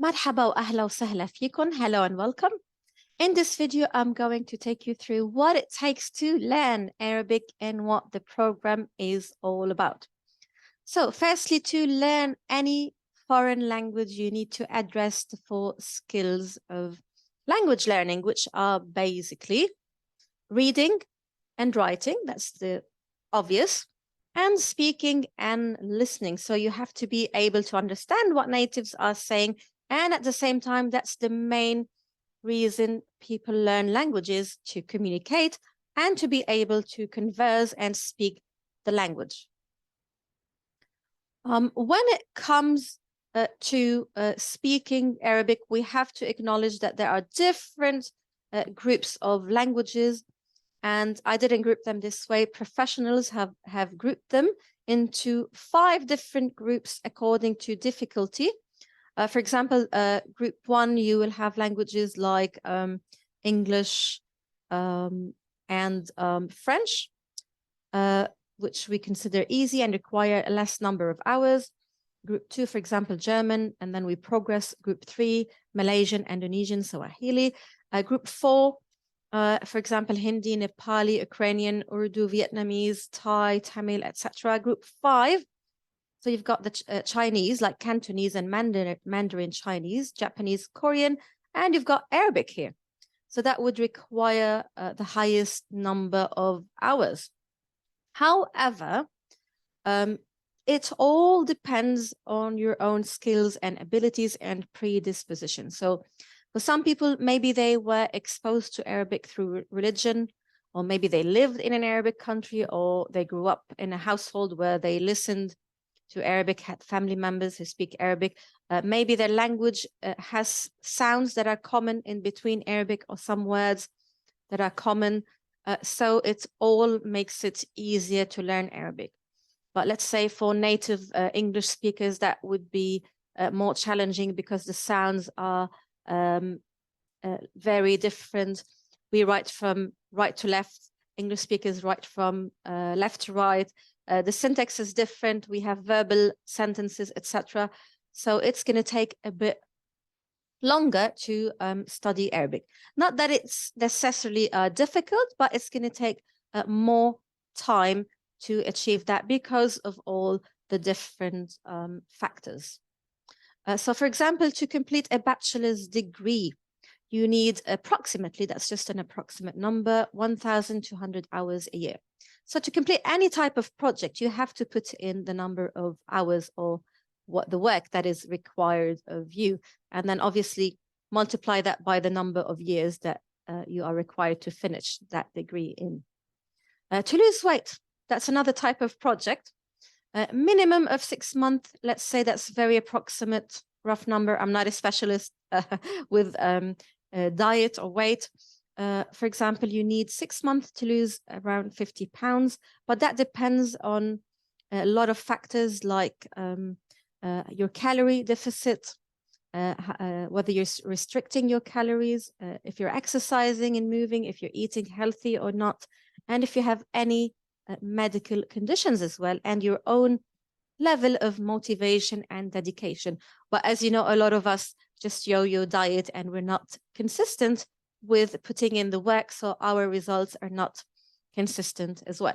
مرحبا وأهلا وسهلا فيكم. Hello and welcome. In this video, I'm going to take you through what it takes to learn Arabic and what the program is all about. So firstly, to learn any foreign language, you need to address the 4 skills of language learning, which are basically reading and writing. That's the obvious. And speaking and listening. So you have to be able to understand what natives are saying. And at the same time, that's the main reason people learn languages, to communicate and to be able to converse and speak the language. When it comes to speaking Arabic, we have to acknowledge that there are different groups of languages, and I didn't group them this way. Professionals have grouped them into 5 different groups according to difficulty. For example, group 1, you will have languages like English and French, which we consider easy and require a less number of hours. Group 2, for example, German, and then we progress. Group 3, Malaysian, Indonesian, Swahili. Group 4, for example, Hindi, Nepali, Ukrainian, Urdu, Vietnamese, Thai, Tamil, etc. Group 5, so you've got the Chinese, like Cantonese and Mandarin Chinese, Japanese, Korean, and you've got Arabic here. So that would require the highest number of hours. However, it all depends on your own skills and abilities and predisposition. So for some people, maybe they were exposed to Arabic through religion, or maybe they lived in an Arabic country, or they grew up in a household where they listened to Arabic, had family members who speak Arabic. Maybe their language has sounds that are common in between Arabic, or some words that are common. So it all makes it easier to learn Arabic. But let's say for native English speakers, that would be more challenging because the sounds are very different. We write from right to left. English speakers write from left to right. The syntax is different. We have verbal sentences, etc. So it's going to take a bit longer to study Arabic. Not that it's necessarily difficult, but it's going to take more time to achieve that because of all the different factors. So for example, to complete a bachelor's degree, you need approximately, that's just an approximate number, 1,200 hours a year. So to complete any type of project, you have to put in the number of hours or what the work that is required of you. And then obviously multiply that by the number of years that you are required to finish that degree in. To lose weight, that's another type of project. Minimum of 6 months, let's say that's very approximate, rough number. I'm not a specialist with diet or weight. For example, you need 6 months to lose around 50 pounds, but that depends on a lot of factors like your calorie deficit, whether you're restricting your calories, if you're exercising and moving, if you're eating healthy or not, and if you have any medical conditions as well, and your own level of motivation and dedication. But as you know, a lot of us just yo-yo diet and we're not consistent with putting in the work, so our results are not consistent as well.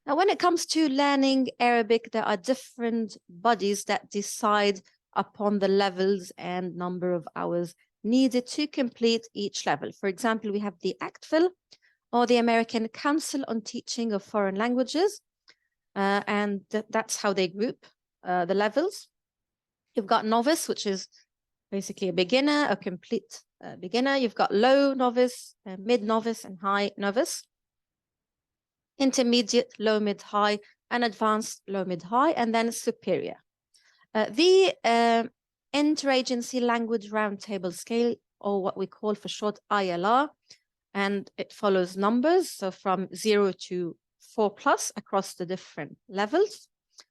Now, when it comes to learning Arabic, there are different bodies that decide upon the levels and number of hours needed to complete each level. For example, we have the ACTFL, or the American Council on Teaching of Foreign Languages, and that's how they group the levels. You've got novice, which is basically a beginner, a complete beginner. You've got low novice, mid novice, and high novice. Intermediate, low, mid, high, and advanced, low, mid, high, and then superior. The Interagency Language Roundtable Scale, or what we call for short ILR, and it follows numbers, so from 0 to 4+ across the different levels.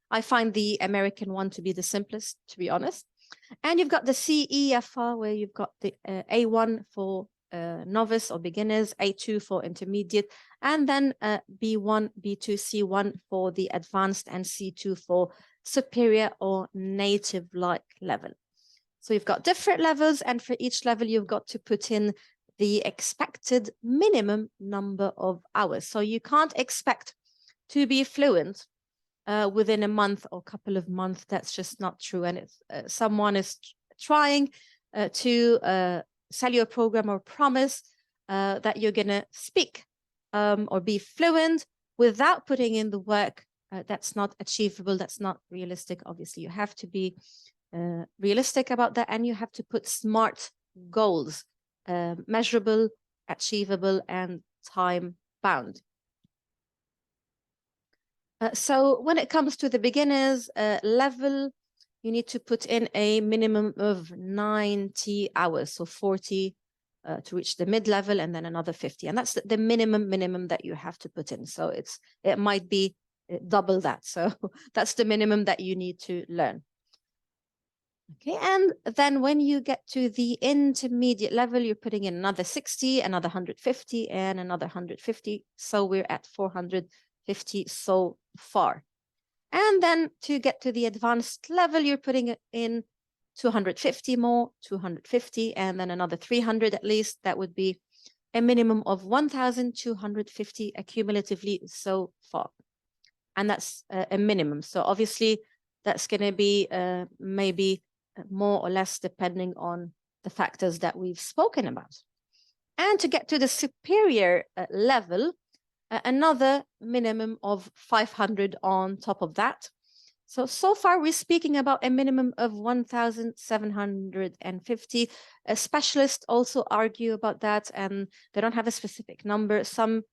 I find the American one to be the simplest, to be honest. And you've got the CEFR, where you've got the A1 for novice or beginners, A2 for intermediate, and then B1, B2, C1 for the advanced, and C2 for superior or native-like level. So you've got different levels, and for each level, you've got to put in the expected minimum number of hours. So you can't expect to be fluent within a month or couple of months. That's just not true. And if someone is trying to sell you a program or promise that you're going to speak or be fluent without putting in the work, that's not achievable. That's not realistic. Obviously, you have to be realistic about that, and you have to put SMART goals, measurable, achievable, and time-bound. So when it comes to the beginners level, you need to put in a minimum of 90 hours, so 40 to reach the mid-level, and then another 50. And that's the minimum that you have to put in. So it might be double that. So that's the minimum that you need to learn. Okay, and then when you get to the intermediate level, you're putting in another 60, another 150, and another 150. So we're at 450 so far. And then to get to the advanced level, you're putting in 250 more, 250, and then another 300 at least. That would be a minimum of 1,250 accumulatively so far. And that's a minimum. So obviously, that's going to be maybe more or less depending on the factors that we've spoken about. And to get to the superior level, another minimum of 500 on top of that. So far we're speaking about a minimum of 1,750. Specialists also argue about that, and they don't have a specific number. Some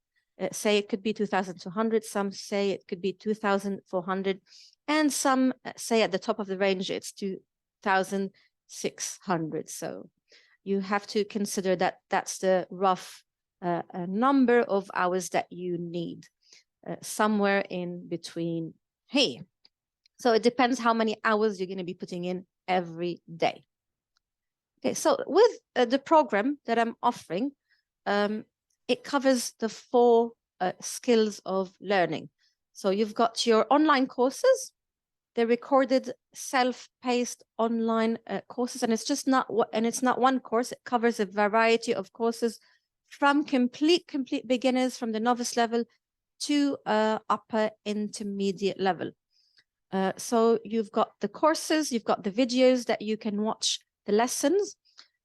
say it could be 2,200, some say it could be 2,400, and some say at the top of the range it's 2,600. So you have to consider that that's the rough a number of hours that you need, somewhere in between here. So it depends how many hours you're going to be putting in every day. Okay, so with the program that I'm offering, it covers the 4 skills of learning. So you've got your online courses, the recorded self-paced online courses, and it's not one course. It covers a variety of courses from complete beginners, from the novice level to upper intermediate level. So you've got the courses, you've got the videos that you can watch the lessons,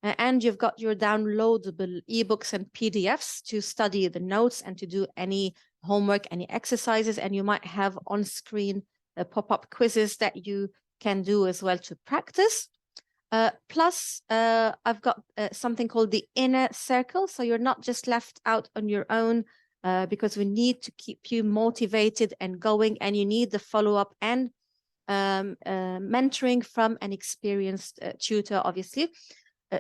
and you've got your downloadable eBooks and PDFs to study the notes and to do any homework, any exercises, and you might have on-screen pop-up quizzes that you can do as well to practice. Plus, I've got something called the inner circle. So you're not just left out on your own because we need to keep you motivated and going, and you need the follow-up and mentoring from an experienced tutor, obviously.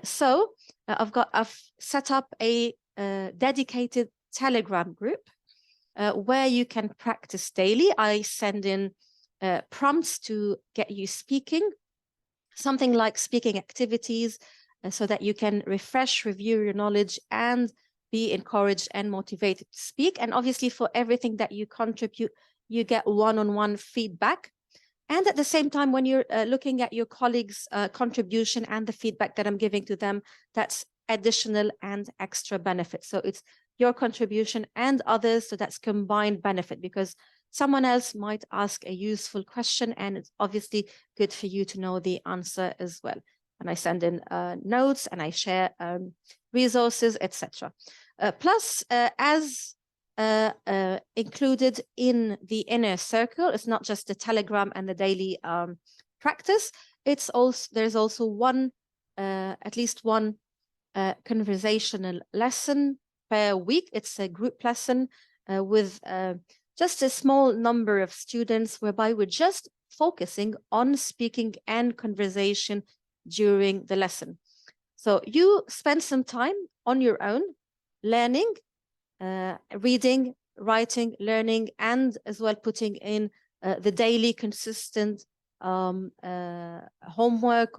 So I've set up a dedicated Telegram group where you can practice daily. I send in prompts to get you speaking, something like speaking activities, so that you can refresh, review your knowledge, and be encouraged and motivated to speak. And obviously, for everything that you contribute, you get one-on-one feedback. And at the same time, when you're looking at your colleagues' contribution and the feedback that I'm giving to them, that's additional and extra benefit. So it's your contribution and others, so that's combined benefit, because someone else might ask a useful question, and it's obviously good for you to know the answer as well. And I send in notes, and I share resources, etc. Plus, as included in the inner circle, it's not just the Telegram and the daily practice. There's also at least one conversational lesson per week. It's a group lesson with just a small number of students, whereby we're just focusing on speaking and conversation during the lesson. So you spend some time on your own, learning, reading, writing, learning, and as well putting in the daily consistent homework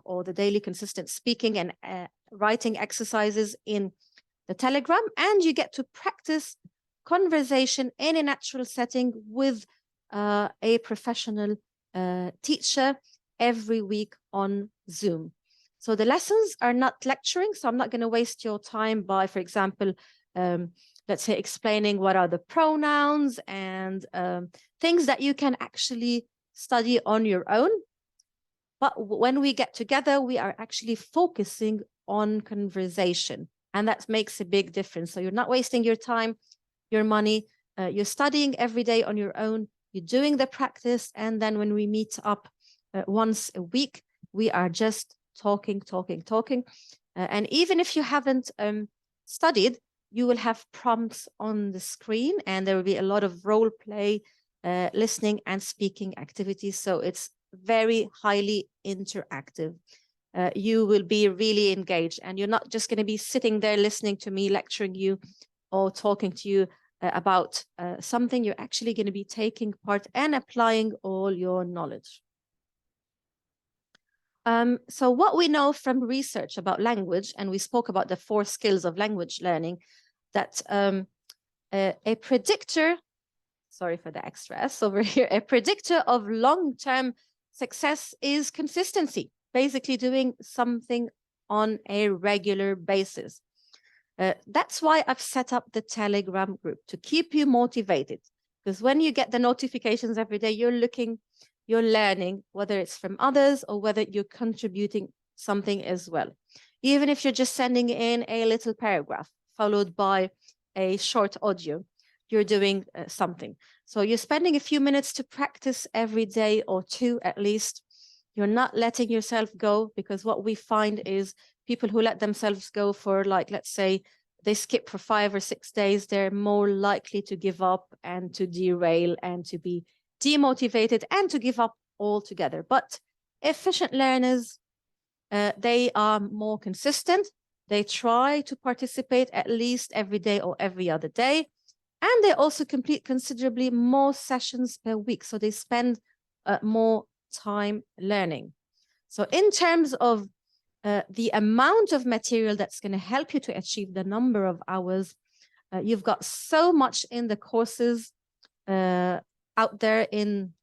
or the daily consistent speaking and writing exercises in the Telegram, and you get to practice conversation in a natural setting with a professional teacher every week on Zoom. So the lessons are not lecturing. So I'm not going to waste your time by, for example, let's say explaining what are the pronouns and things that you can actually study on your own. But when we get together, we are actually focusing on conversation. And that makes a big difference. So you're not wasting your time, your money. You're studying every day on your own. You're doing the practice. And then when we meet up once a week, we are just talking. And even if you haven't studied, you will have prompts on the screen, and there will be a lot of role play, listening and speaking activities. So it's very highly interactive. You will be really engaged, and you're not just going to be sitting there listening to me lecturing you or talking to you about something. You're actually going to be taking part and applying all your knowledge. So what we know from research about language, and we spoke about the 4 skills of language learning, that a predictor, sorry for the extra S over here, a predictor of long-term success is consistency, basically doing something on a regular basis. That's why I've set up the Telegram group, to keep you motivated, because when you get the notifications every day, you're learning, whether it's from others or whether you're contributing something as well. Even if you're just sending in a little paragraph followed by a short audio, you're doing something. So you're spending a few minutes to practice every day, or 2 at least. You're not letting yourself go, because what we find is people who let themselves go for, like, let's say they skip for 5 or 6 days, they're more likely to give up and to derail and to be demotivated and to give up altogether. But efficient learners, they are more consistent. They try to participate at least every day or every other day. And they also complete considerably more sessions per week. So they spend more time learning. So in terms of the amount of material that's going to help you to achieve the number of hours, you've got so much in the courses out there in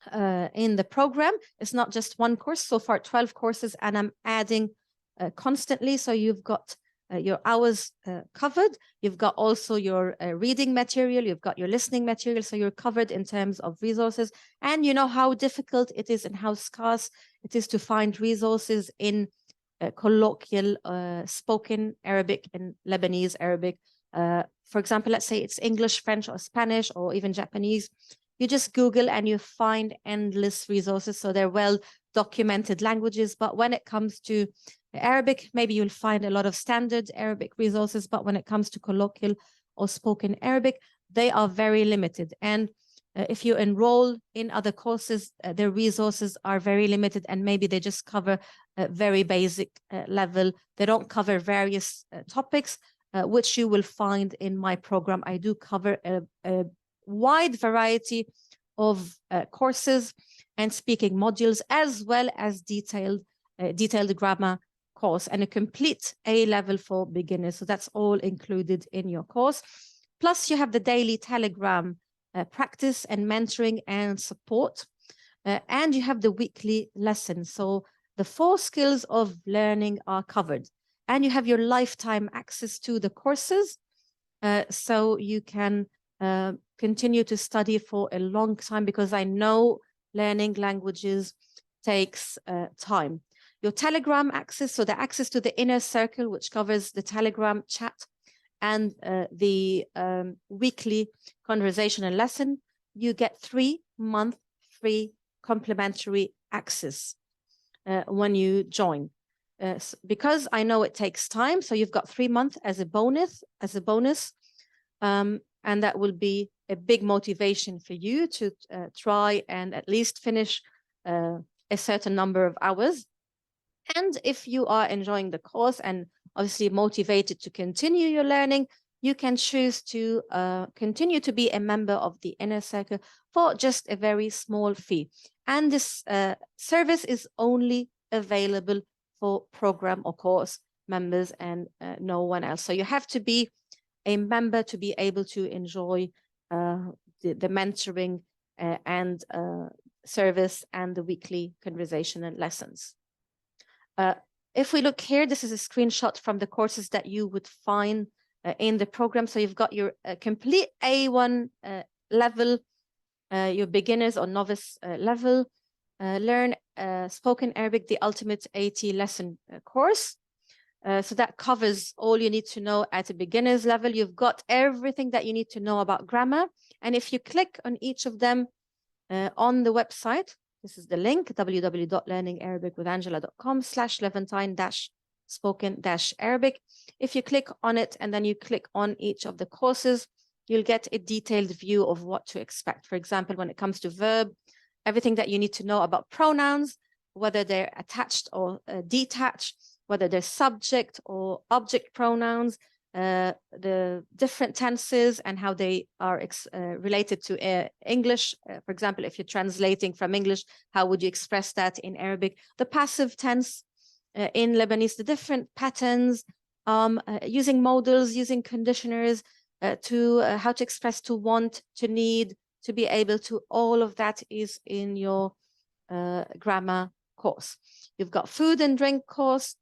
the program. It's not just one course. So far, 12 courses, and I'm adding constantly. So you've got your hours covered. You've got also your reading material. You've got your listening material. So you're covered in terms of resources. And you know how difficult it is and how scarce it is to find resources in colloquial spoken Arabic and Lebanese Arabic. For example, let's say it's English, French, or Spanish, or even Japanese. You just Google and you find endless resources. So they're well documented languages. But when it comes to Arabic, maybe you'll find a lot of standard Arabic resources. But when it comes to colloquial or spoken Arabic, they are very limited. And if you enroll in other courses, their resources are very limited, and maybe they just cover a very basic level. They don't cover various topics, which you will find in my program. I do cover a wide variety of courses and speaking modules, as well as detailed grammar course and a complete A-level for beginners. So that's all included in your course. Plus, you have the daily Telegram practice and mentoring and support. And you have the weekly lessons. So the 4 skills of learning are covered. And you have your lifetime access to the courses. So you can continue to study for a long time, because I know learning languages takes time. Your Telegram access, so the access to the inner circle, which covers the Telegram chat and the weekly conversational lesson, you get 3-month free complimentary access when you join. Because I know it takes time, so you've got 3 months as a bonus, and that will be a big motivation for you to try and at least finish a certain number of hours. And if you are enjoying the course and obviously motivated to continue your learning, you can choose to continue to be a member of the inner circle for just a very small fee. And this service is only available for program or course members and no one else. So you have to be a member to be able to enjoy the mentoring and service and the weekly conversational lessons. If we look here, this is a screenshot from the courses that you would find in the program. So you've got your complete A1 level, your beginners or novice level, learn spoken Arabic, the ultimate 80 lesson course. So that covers all you need to know at a beginner's level. You've got everything that you need to know about grammar. And if you click on each of them on the website, this is the link, www.learningarabicwithangela.com/Levantine-spoken-Arabic. If you click on it and then you click on each of the courses, you'll get a detailed view of what to expect. For example, when it comes to verb, everything that you need to know about pronouns, whether they're attached or detached, whether they're subject or object pronouns, the different tenses and how they are related to English. For example, if you're translating from English, how would you express that in Arabic? The passive tense in Lebanese, the different patterns, using modals, using conditioners, to how to express to want, to need, to be able to. All of that is in your grammar course. You've got food and drink course,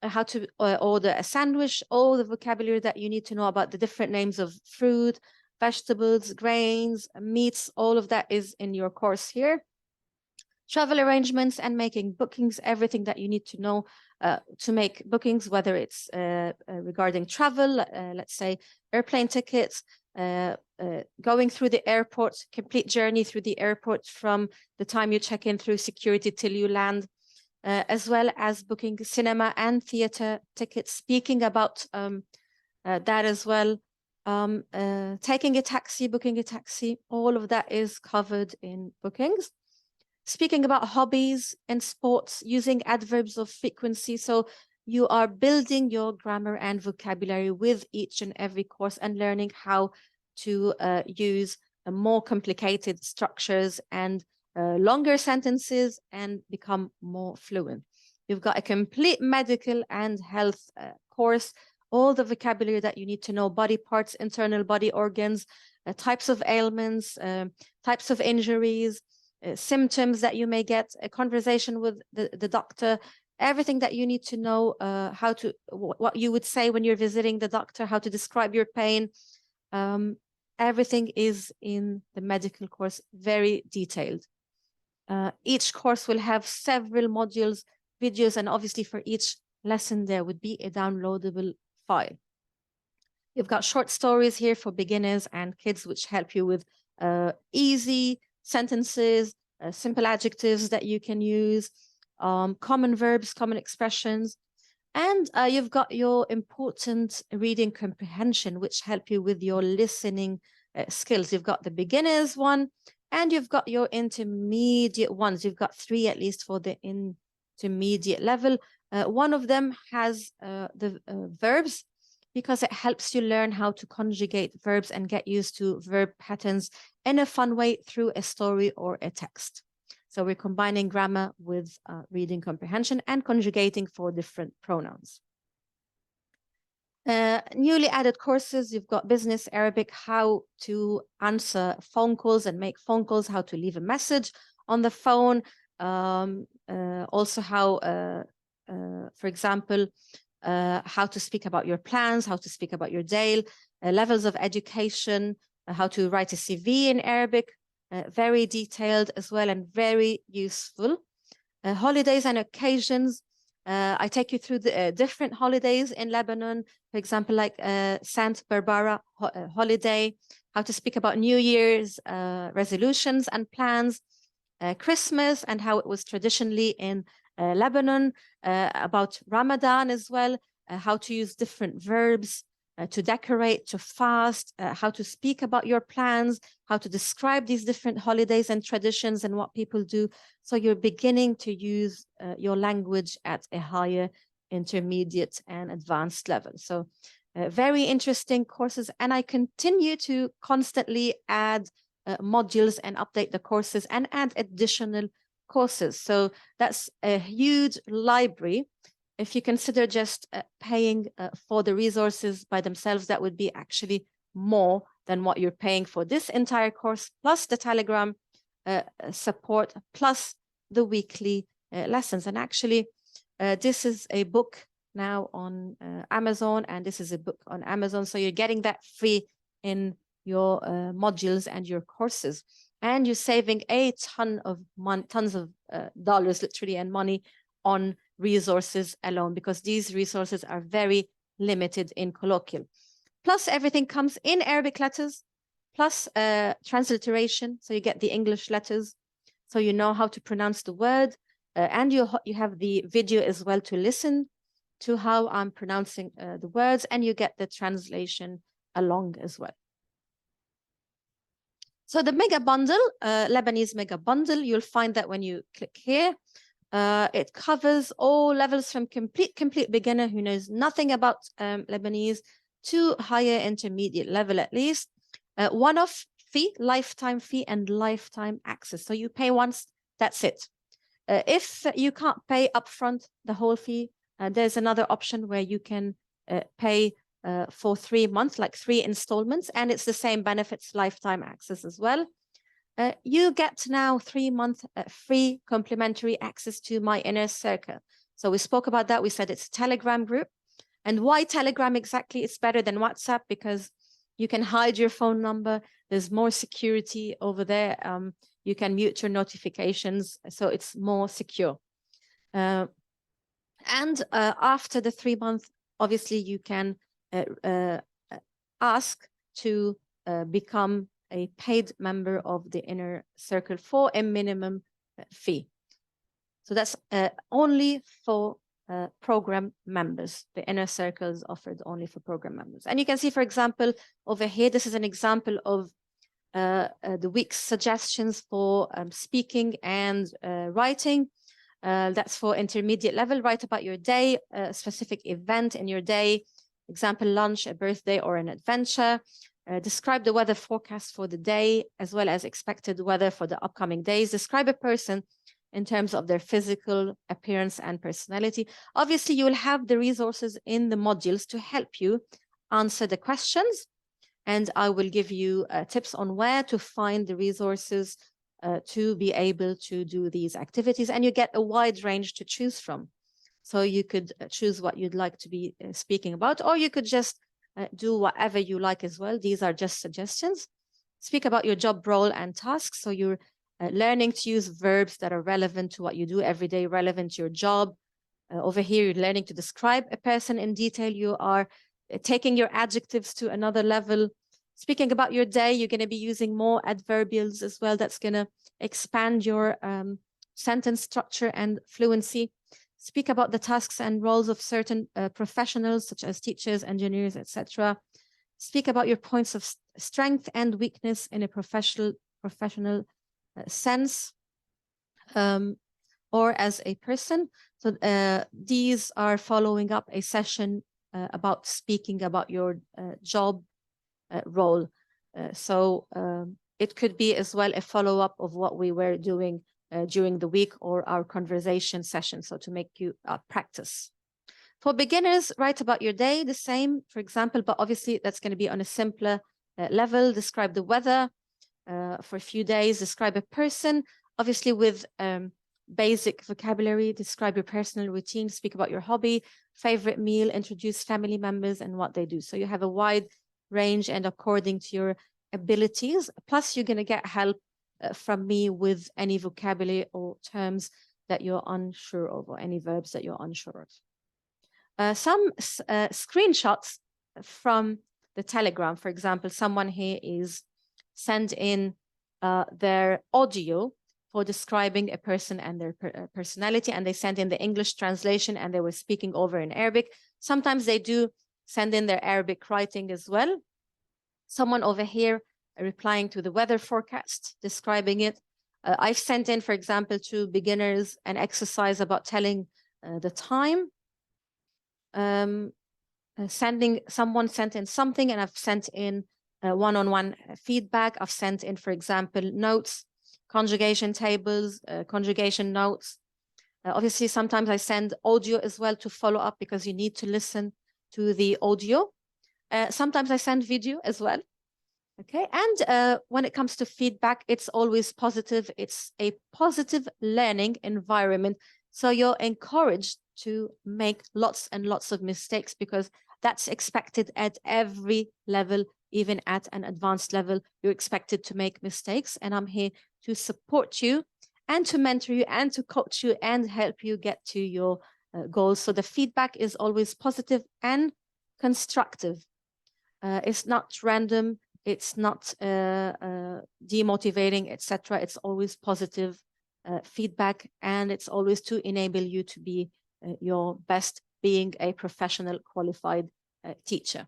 how to order a sandwich, all the vocabulary that you need to know about the different names of fruit, vegetables, grains, meats, all of that is in your course here. Travel arrangements and making bookings, everything that you need to know to make bookings, whether it's regarding travel, let's say airplane tickets, going through the airport, complete journey through the airport from the time you check in through security till you land, as well as booking cinema and theater tickets, speaking about that as well, taking a taxi, booking a taxi, all of that is covered in bookings. Speaking about hobbies and sports, using adverbs of frequency. So you are building your grammar and vocabulary with each and every course and learning how to use more complicated structures and longer sentences and become more fluent. You've got a complete medical and health course, all the vocabulary that you need to know, body parts, internal body organs, types of ailments, types of injuries, symptoms that you may get, a conversation with the doctor, everything that you need to know, what you would say when you're visiting the doctor, how to describe your pain. Everything is in the medical course, very detailed. Each course will have several modules, videos, and obviously for each lesson there would be a downloadable file. You've got short stories here for beginners and kids, which help you with easy sentences, simple adjectives that you can use, common verbs, common expressions. And you've got your important reading comprehension, which help you with your listening skills. You've got the beginners one, and you've got your intermediate ones. You've got 3 at least for the intermediate level. One of them has the verbs, because it helps you learn how to conjugate verbs and get used to verb patterns in a fun way through a story or a text. So we're combining grammar with reading comprehension and conjugating for different pronouns. Newly added courses, you've got Business Arabic, how to answer phone calls and make phone calls, how to leave a message on the phone. Also how, for example, how to speak about your plans, how to speak about your day, levels of education, how to write a CV in Arabic, very detailed as well and very useful. Holidays and occasions. I take you through the different holidays in Lebanon, for example, like Sant Barbara holiday, how to speak about New Year's resolutions and plans, Christmas and how it was traditionally in Lebanon, about Ramadan as well, how to use different verbs to decorate, to fast, how to speak about your plans, how to describe these different holidays and traditions and what people do. So you're beginning to use your language at a higher intermediate and advanced level. So very interesting courses. And I continue to constantly add modules and update the courses and add additional courses. So that's a huge library. If you consider just paying for the resources by themselves, that would be actually more than what you're paying for this entire course, plus the Telegram support, plus the weekly lessons. And actually, This is a book now on Amazon, and this is a book on Amazon. So you're getting that free in your modules and your courses. And you're saving a ton of tons of dollars, literally, and money on resources alone, because these resources are very limited in Colloquial. Plus, everything comes in Arabic letters, plus transliteration. So you get the English letters, so you know how to pronounce the word. And you have the video as well to listen to how I'm pronouncing the words, and you get the translation along as well. So the mega bundle, Lebanese mega bundle, you'll find that when you click here, it covers all levels from complete beginner who knows nothing about Lebanese to higher intermediate level at least. One-off fee, lifetime fee, and lifetime access. So you pay once, that's it. If you can't pay upfront the whole fee, there's another option where you can pay for 3 months, like 3 installments, and it's the same benefits, lifetime access as well. You get now 3 months free complimentary access to my inner circle. So we spoke about that. We said it's a Telegram group. And why Telegram exactly? It's better than WhatsApp because you can hide your phone number. There's more security over there. You can mute your notifications, so it's more secure. And after the 3 months, obviously you can ask to become a paid member of the inner circle for a minimum fee. So that's only for program members. The inner circle is offered only for program members. And you can see, for example, over here, this is an example of the week's suggestions for speaking and writing. That's for intermediate level. Write about your day, a specific event in your day, example, lunch, a birthday, or an adventure. Describe the weather forecast for the day, as well as expected weather for the upcoming days. Describe a person in terms of their physical appearance and personality. Obviously, you will have the resources in the modules to help you answer the questions. And I will give you tips on where to find the resources to be able to do these activities. And you get a wide range to choose from. So you could choose what you'd like to be speaking about, or you could just do whatever you like as well. These are just suggestions. Speak about your job role and tasks. So you're learning to use verbs that are relevant to what you do every day, relevant to your job. Over here, you're learning to describe a person in detail. You are taking your adjectives to another level. Speaking about your day, you're going to be using more adverbials as well. That's going to expand your sentence structure and fluency. Speak about the tasks and roles of certain professionals, such as teachers, engineers, etc. Speak about your points of strength and weakness in a professional sense, or as a person. So these are following up a session about speaking about your job role. So it could be as well a follow-up of what we were doing during the week or our conversation session, so to make you practice. For beginners, write about your day, the same, for example, but obviously that's going to be on a simpler level. Describe the weather for a few days. Describe a person, obviously with basic vocabulary. Describe your personal routine. Speak about your hobby, favorite meal, introduce family members and what they do. So you have a wide range and according to your abilities. Plus, you're going to get help from me with any vocabulary or terms that you're unsure of, or any verbs that you're unsure of. Some screenshots from the Telegram. For example, someone here is sent in their audio for describing a person and their personality, and they sent in the English translation and they were speaking over in Arabic. Sometimes they do send in their Arabic writing as well. Someone over here replying to the weather forecast, describing it. I've sent in, for example, to beginners an exercise about telling the time. Someone sent in something, and I've sent in one-on-one feedback. I've sent in, for example, notes, conjugation tables, conjugation notes. Obviously, sometimes I send audio as well to follow up because you need to listen to the audio. Sometimes I send video as well. Okay, and when it comes to feedback, it's always positive. It's a positive learning environment. So you're encouraged to make lots and lots of mistakes, because that's expected at every level. Even at an advanced level, you're expected to make mistakes, and I'm here to support you and to mentor you and to coach you and help you get to your goals. So the feedback is always positive and constructive. It's not random, it's not demotivating, etc. It's always positive feedback, and it's always to enable you to be your best, being a professional qualified teacher.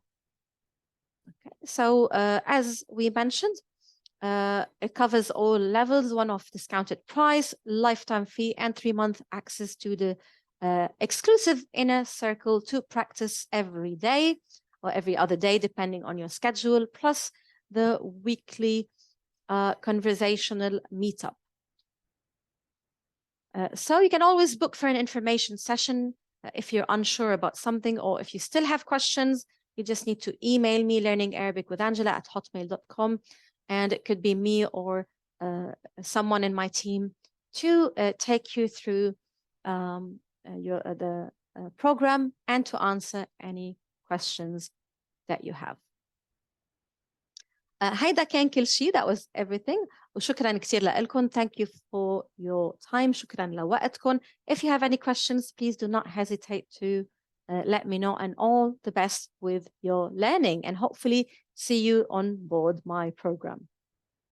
Okay. So as we mentioned, it covers all levels, one-off discounted price, lifetime fee, and 3-month access to the exclusive inner circle to practice every day or every other day, depending on your schedule, plus the weekly conversational meetup. So you can always book for an information session if you're unsure about something, or if you still have questions. You just need to email me, learningarabicwithangela@hotmail.com, and it could be me or someone in my team to take you through the program and to answer any questions that you have. هيدا كان كل شيء. That was everything. وشكرا كثير لكم. Thank you for your time. شكرا لوقتكم. If you have any questions, please do not hesitate to let me know, and all the best with your learning, and hopefully see you on board my program.